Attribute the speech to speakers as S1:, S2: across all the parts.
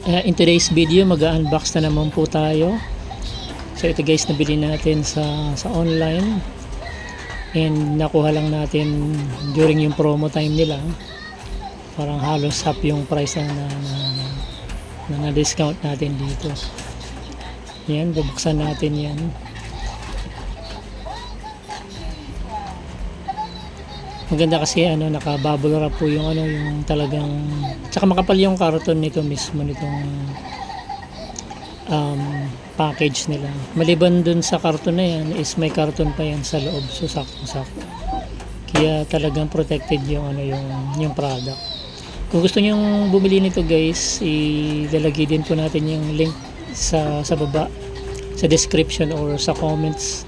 S1: In today's video, mag-unbox na naman po tayo. So ito guys, nabili natin sa online and nakuha lang natin during yung promo time nila. Parang halos half yung price na discount natin dito. Yan, bubuksan natin yan. Maganda kasi naka-bubble wrap po yung yung talagang, tsaka makapal yung karton nito mismo, nitong package nila. Maliban dun sa karton na yan is may karton pa yan sa loob, so sakto-sakto. Kaya talagang protected yung yung product. Kung gusto niyo bumili nito guys, ilalagay din po natin yung link sa baba, sa description or sa comments.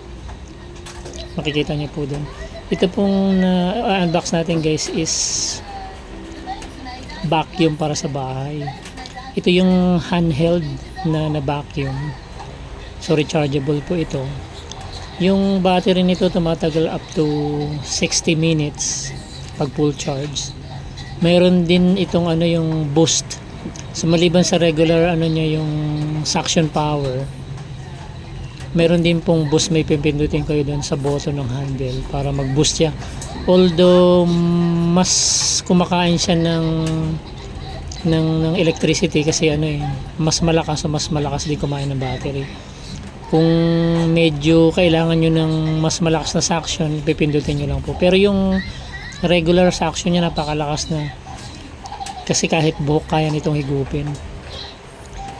S1: Makikita niyo po dun. Ito pong unbox natin guys is vacuum para sa bahay. Ito yung handheld na vacuum. So rechargeable po ito. Yung battery nito tumatagal up to 60 minutes pag full charge. Mayroon din itong yung boost. So maliban sa regular niya yung suction power, meron din pong boost. May pipindutin kayo doon sa button ng handle para mag-boost siya. Although mas kumakain siya ng electricity kasi mas malakas din kumain ng battery. Kung medyo kailangan nyo ng mas malakas na suction, pipindutin nyo lang po. Pero yung regular suction niya napakalakas na, kasi kahit buhok kaya nitong higupin.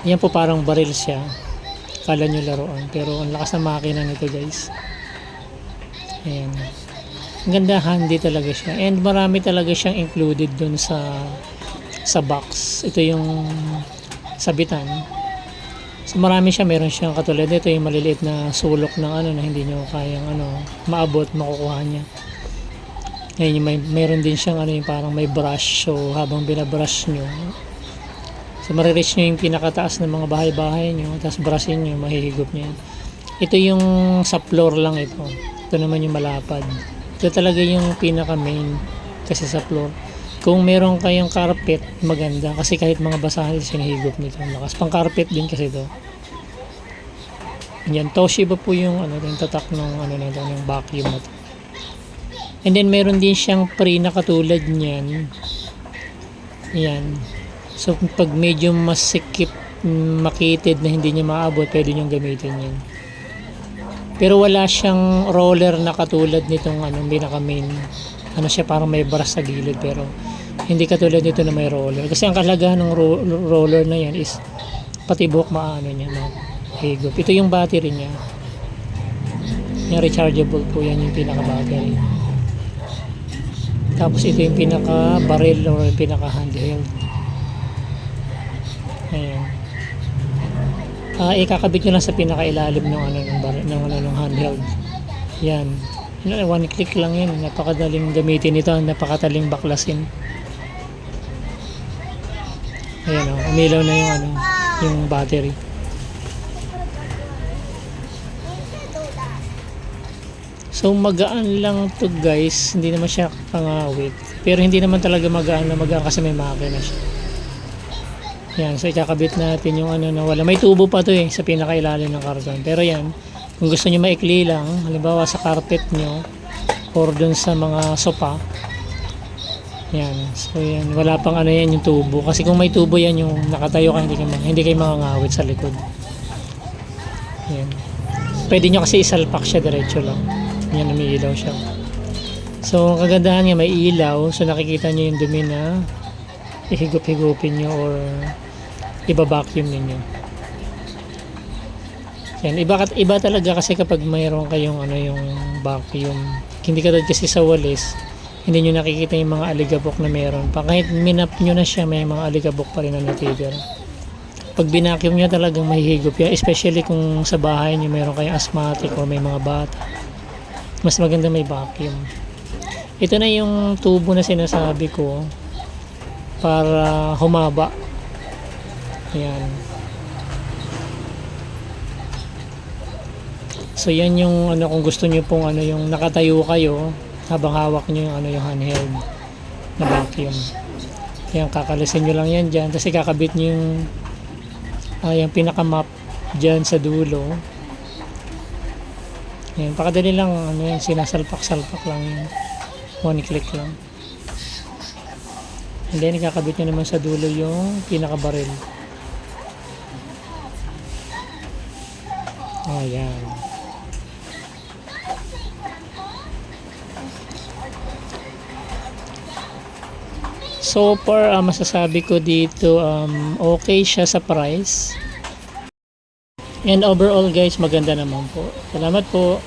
S1: Yan po, parang baril siya, kala nyo laruan, pero ang lakas ng makina nito guys. Ayan, ang ganda, handy talaga siya, and marami talaga siyang included dun sa box. Ito yung sabitan. So marami siya, meron siyang katulad nito yung maliliit na sulok ng na hindi nyo kayang maabot, makukuha niya. Ngayon meron din siyang yung parang may brush, so habang binabrush nyo, so marireach nyo yung pinakataas ng mga bahay-bahay nyo, tapos brushin nyo, mahihigop nyo yan. Ito yung sa floor lang ito. Ito naman yung malapad. Ito talaga yung pinaka main kasi sa floor. Kung meron kayong carpet, maganda kasi kahit mga basahan sinahigop nito. Lakas pang carpet din kasi ito. Yan, Toshiba po yung yung tatak ng ng vacuum na to. And then meron din siyang pre na katulad niyan. Yan. So pag medyo masikip, makitid na hindi niya maabot, pwede niyong gamitin yan. Pero wala siyang roller na katulad nitong pinaka main. Siya, parang may brush sa gilid, pero hindi katulad nito na may roller. Kasi ang kalagahan ng roller na yan is pati buhok niya, higop. Ito yung battery niya. Yung rechargeable po yan, yung pinaka battery. Tapos ito yung pinaka barrel or pinaka handheld. Ayan. Ikakabit nyo lang sa pinaka ilalim ng handheld. Yan. One click lang yan. Napakadaling gamitin ito. Napakadaling baklasin. Ayan umilaw na yung battery. So magaan lang to guys. Hindi naman siya pangawit. Pero hindi naman talaga magaan kasi may makina siya. Yan. So ikakabit natin yung na wala. May tubo pa to sa pinakailalim ng karton. Pero yan, kung gusto nyo maikli lang, halimbawa sa carpet nyo or dun sa mga sopa, yan. So yan, wala pang yan yung tubo. Kasi kung may tubo yan, yung nakatayo ka, hindi kayo makangawit sa likod. Yan. Pwede nyo kasi isalpak siya diretso lang. Yan, umiilaw siya. So ang kagandahan niya, may ilaw. So nakikita nyo yung dumi na ihigup-higupin nyo or iba-vacuum ninyo. Yan, iba talaga kasi kapag mayroon kayong yung vacuum. Hindi katulad kasi sa walis, hindi nyo nakikita yung mga aligabok na meron pa. Kahit minap nyo na siya, may mga aligabok pa rin na natitira. Pag binacuum nyo talagang mahihigop yan, especially kung sa bahay nyo meron kayong asthmatic o may mga bata. Mas maganda may vacuum. Ito na yung tubo na sinasabi ko para humaba. Ayan. So yan yung kung gusto niyo pong yung nakatayo kayo habang hawak niyo yung yung handheld na vacuum. Yan, kakalisin niyo lang yan diyan, kasi kakabit niyo yung pinaka-map dyan sa dulo. Ayan, pakadali lang, ano yan, sinasalpak-salpak lang yun. One click lang. And then, ikakabit nyo naman sa dulo yung pinaka-barrel. Ayan. So far, masasabi ko dito, okay siya sa price. And overall guys, maganda naman po. Salamat po.